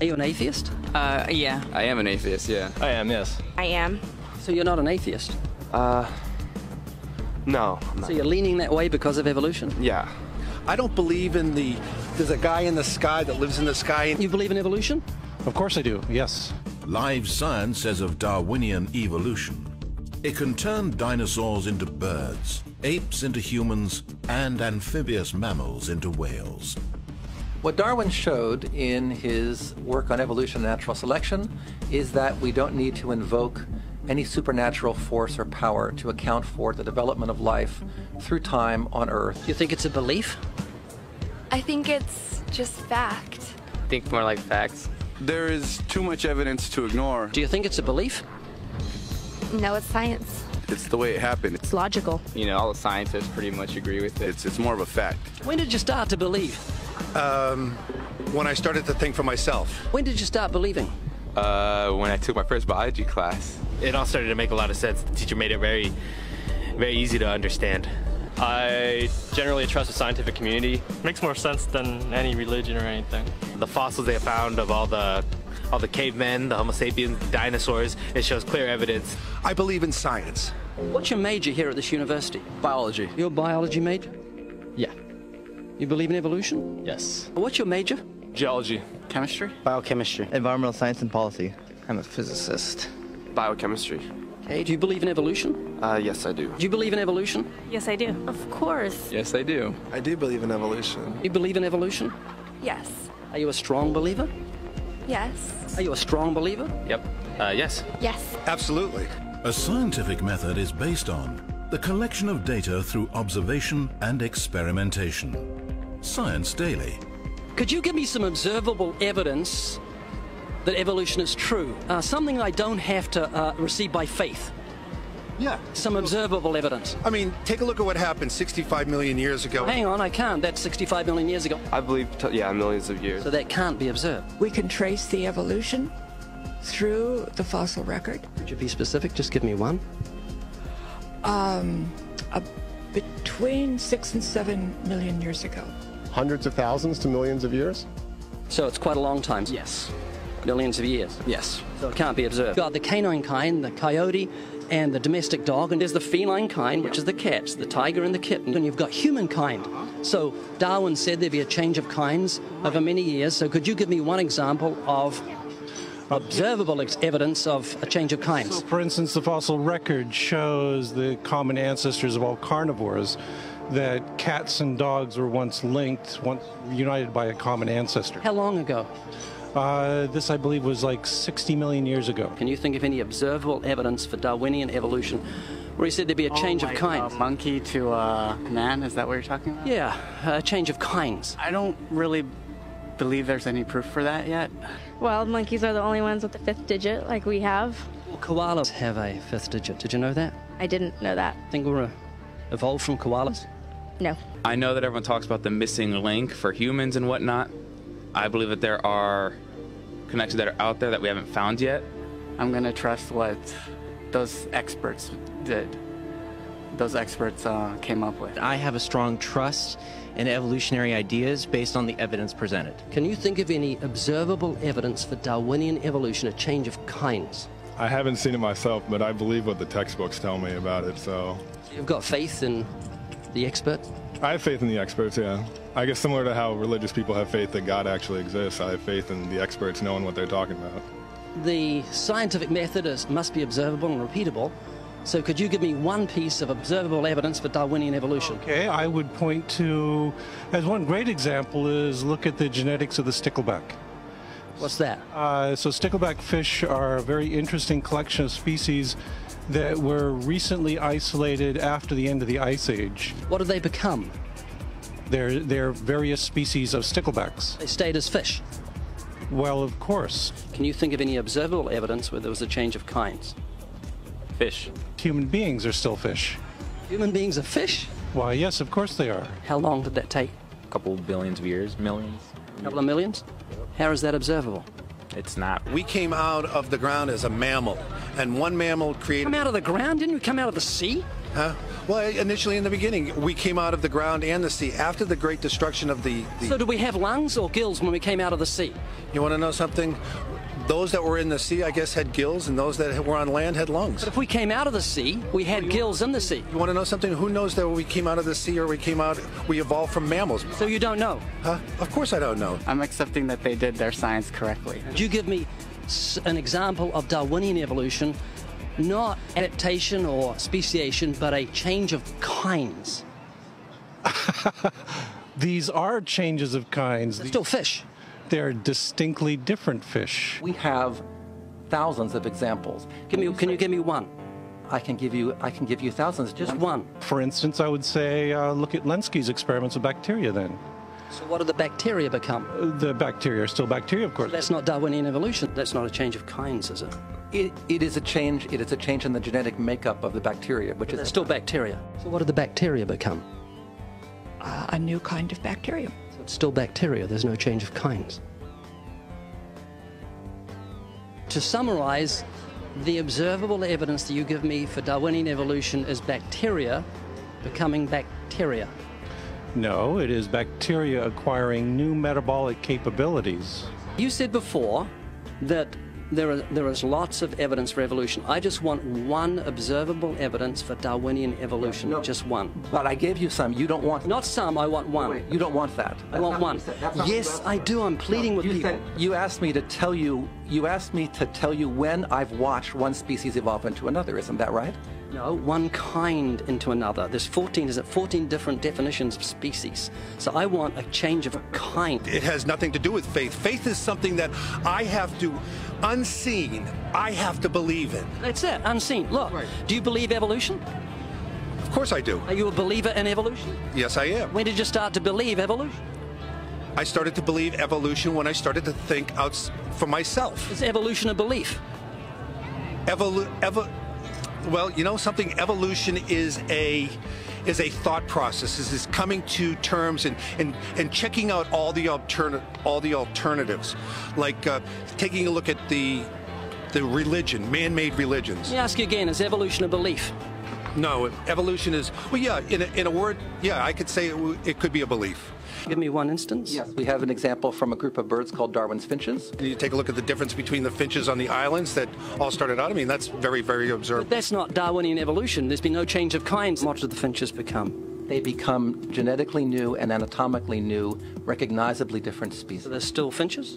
Are you an atheist? Yeah. I am an atheist, yeah. I am, yes. I am. So you're not an atheist? No. I'm not. So you're leaning that way because of evolution? Yeah. I don't believe in there's a guy in the sky that lives in the sky. You believe in evolution? Of course I do, yes. Live science says of Darwinian evolution, it can turn dinosaurs into birds, apes into humans, and amphibious mammals into whales. What Darwin showed in his work on evolution and natural selection is that we don't need to invoke any supernatural force or power to account for the development of life through time on Earth. Do you think it's a belief? I think it's just fact. I think more like facts. There is too much evidence to ignore. Do you think it's a belief? No, it's science. It's the way it happened. It's logical. You know, all the scientists pretty much agree with it. It's more of a fact. When did you start to believe? When I started to think for myself. When did you start believing? When I took my first biology class. It all started to make a lot of sense. The teacher made it very, very easy to understand. I generally trust the scientific community. Makes more sense than any religion or anything. The fossils they have found of all the cavemen, the Homo sapiens, dinosaurs, it shows clear evidence. I believe in science. What's your major here at this university? Biology. Your biology major? Yeah. You believe in evolution? Yes. What's your major? Geology. Chemistry? Biochemistry. Environmental science and policy. I'm a physicist. Biochemistry. Okay, do you believe in evolution? Yes, I do. Do you believe in evolution? Yes, I do. Of course. Yes, I do. I do believe in evolution. You believe in evolution? Yes. Are you a strong believer? Yes. Are you a strong believer? Yep. Yes. Yes. Absolutely. A scientific method is based on the collection of data through observation and experimentation. Science Daily. Could you give me some observable evidence that evolution is true? Something I don't have to receive by faith. Yeah. Some observable evidence. I mean, take a look at what happened 65 million years ago. Hang on, I can't. That's 65 million years ago. I believe, millions of years. So that can't be observed. We can trace the evolution through the fossil record. Could you be specific? Just give me one. Between 6 and 7 million years ago. Hundreds of thousands to millions of years? So it's quite a long time. Yes. Millions of years. Yes. So it can't be observed. You've got the canine kind, the coyote, and the domestic dog, and there's the feline kind, which is the cats, the tiger and the kitten, and you've got humankind. So Darwin said there'd be a change of kinds over many years, so could you give me one example of observable evidence of a change of kinds? So, for instance, the fossil record shows the common ancestors of all carnivores, that cats and dogs were once linked, once united by a common ancestor. How long ago? This, I believe, was like 60 million years ago. Can you think of any observable evidence for Darwinian evolution where he said there'd be a change of kinds? Monkey to man, is that what you're talking about? Yeah, a change of kinds. I don't really believe there's any proof for that yet. Well, monkeys are the only ones with the 5th digit, like we have. Well, koalas have a 5th digit. Did you know that? I didn't know that. Think we're evolved from koalas? No. I know that everyone talks about the missing link for humans and whatnot. I believe that there are connections that are out there that we haven't found yet. I'm going to trust what those experts did. Those experts came up with. I have a strong trust in evolutionary ideas based on the evidence presented. Can you think of any observable evidence for Darwinian evolution, a change of kinds? I haven't seen it myself, but I believe what the textbooks tell me about it, so. You've got faith in the experts? I have faith in the experts, yeah. I guess similar to how religious people have faith that God actually exists, I have faith in the experts knowing what they're talking about. The scientific method must be observable and repeatable. So could you give me one piece of observable evidence for Darwinian evolution? Okay, I would point to, as one great example is look at the genetics of the stickleback. What's that? So stickleback fish are a very interesting collection of species that were recently isolated after the end of the Ice Age. What did they become? They're various species of sticklebacks. They stayed as fish? Well, of course. Can you think of any observable evidence where there was a change of kinds? Fish. Human beings are still fish. Human beings are fish? Why, yes, of course they are. How long did that take? A couple billions of years, millions. A couple of millions? How is that observable? It's not. We came out of the ground as a mammal, and one mammal created... Come out of the ground? Didn't you come out of the sea? Huh? Well, initially in the beginning, we came out of the ground and the sea. After the great destruction of the... So did we have lungs or gills when we came out of the sea? You want to know something? Those that were in the sea, I guess, had gills, and those that were on land had lungs. But if we came out of the sea, we had gills in the sea. You want to know something? Who knows that we came out of the sea or we evolved from mammals? So you don't know? Huh? Of course I don't know. I'm accepting that they did their science correctly. Could you give me an example of Darwinian evolution, not adaptation or speciation, but a change of kinds? These are changes of kinds. They're still fish. They're distinctly different fish. We have thousands of examples. Can you give me one? I can give you thousands. Just one. For instance, I would say look at Lenski's experiments with bacteria then. So what do the bacteria become? The bacteria are still bacteria, of course. So that's not Darwinian evolution. That's not a change of kinds, is it? It is a change. It is a change in the genetic makeup of the bacteria, which is still bacteria. So what do the bacteria become? A new kind of bacterium. So it's still bacteria. There's no change of kinds. To summarize, the observable evidence that you give me for Darwinian evolution is bacteria becoming bacteria. No, it is bacteria acquiring new metabolic capabilities. You said before that there is lots of evidence for evolution. I just want one observable evidence for Darwinian evolution, just one. But I gave you some. You don't want... Not some, I want one. Wait, you don't want that. I want one. Yes, I do. I'm pleading with people. You asked me to tell you when I've watched one species evolve into another. Isn't that right? No, one kind into another. There's 14 different definitions of species. So I want a change of kind. It has nothing to do with faith. Faith is something that I have to, unseen, I have to believe in. That's it, unseen. Look, do you believe evolution? Of course I do. Are you a believer in evolution? Yes, I am. When did you start to believe evolution? I started to believe evolution when I started to think out for myself. Is evolution a belief? Well, you know something? Evolution is a thought process. Is coming to terms and checking out all the alternatives, like taking a look at the religion, man-made religions. Let me ask you again: is evolution a belief? No, evolution is, well, yeah. In a word, yeah, I could say it could be a belief. Give me one instance. Yes, we have an example from a group of birds called Darwin's finches. You take a look at the difference between the finches on the islands that all started out. I mean, that's very, very observable. But that's not Darwinian evolution. There's been no change of kinds. What do the finches become? They become genetically new and anatomically new, recognizably different species. So they're still finches?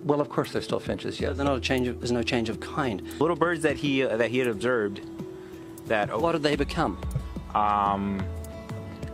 Well, of course they're still finches, yes. So they're not there's no change of kind. Little birds that he had observed that... What did they become?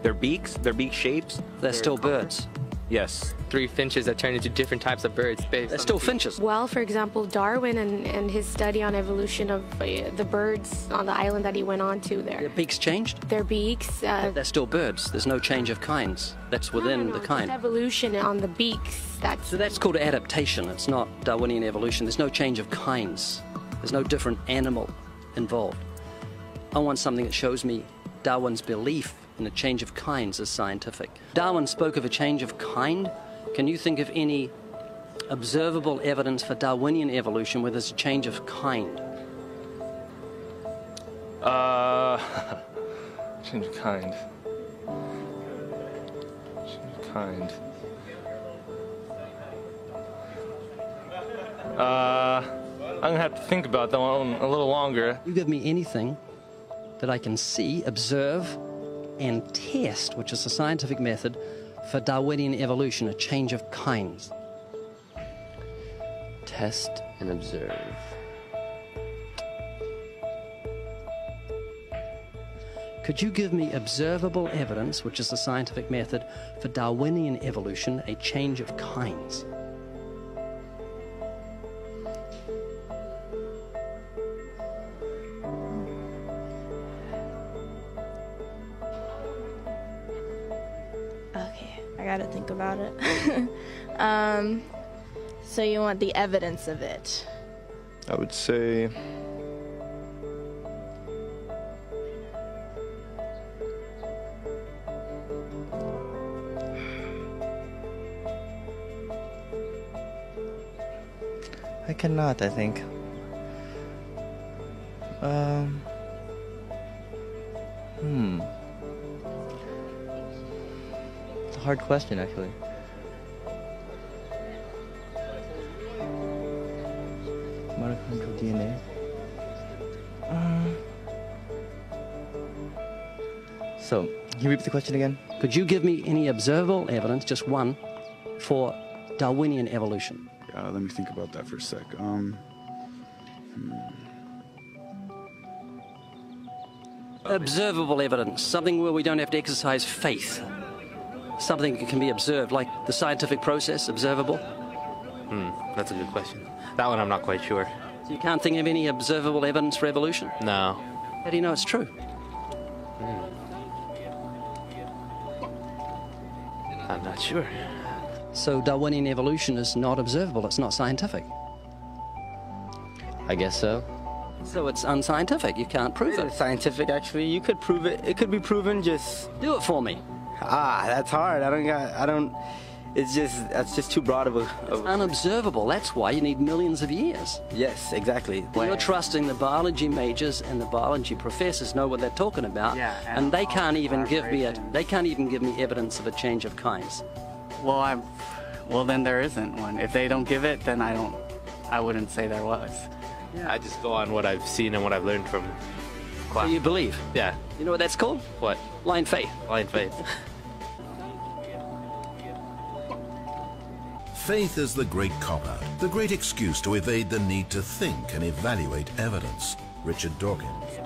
Their beak shapes. They're still birds. Yes. 3 finches that turn into different types of birds. They're still finches. Well, for example, Darwin and his study on evolution of the birds on the island that he went on to there. Their beaks changed? Their beaks. They're still birds. There's no change of kinds. That's within the kind. It's evolution on the beaks. So that's called adaptation. It's not Darwinian evolution. There's no change of kinds. There's no different animal involved. I want something that shows me Darwin's belief in a change of kinds is scientific. Darwin spoke of a change of kind. Can you think of any observable evidence for Darwinian evolution where there's a change of kind? Change of kind. Change of kind. I'm gonna have to think about that one a little longer. You give me anything that I can see, observe, and test, which is a scientific method for Darwinian evolution, a change of kinds. Test and observe. Could you give me observable evidence, which is a scientific method for Darwinian evolution, a change of kinds? I gotta think about it. So you want the evidence of it? I would say... I cannot, I think. It's a hard question, actually. Mitochondrial DNA. So, can you repeat the question again? Could you give me any observable evidence, just one, for Darwinian evolution? Let me think about that for a sec. Observable evidence, something where we don't have to exercise faith. Something that can be observed, like the scientific process, observable. That's a good question. That one I'm not quite sure. So you can't think of any observable evidence for evolution? No. How do you know it's true? I'm not sure. So Darwinian evolution is not observable, it's not scientific. I guess so. So it's unscientific, you can't prove it. It's scientific, actually. You could prove it. It could be proven, just... Do it for me. That's hard. That's just too broad of a... It's unobservable, that's why you need millions of years. Yes, exactly. You're trusting the biology majors and the biology professors know what they're talking about, and they can't even give me evidence of a change of kinds. Well, then there isn't one. If they don't give it, then I wouldn't say there was. Yeah. I just go on what I've seen and what I've learned from class. So you believe? Yeah. You know what that's called? What? Blind faith. Blind faith. Faith is the great cop-out, the great excuse to evade the need to think and evaluate evidence. Richard Dawkins.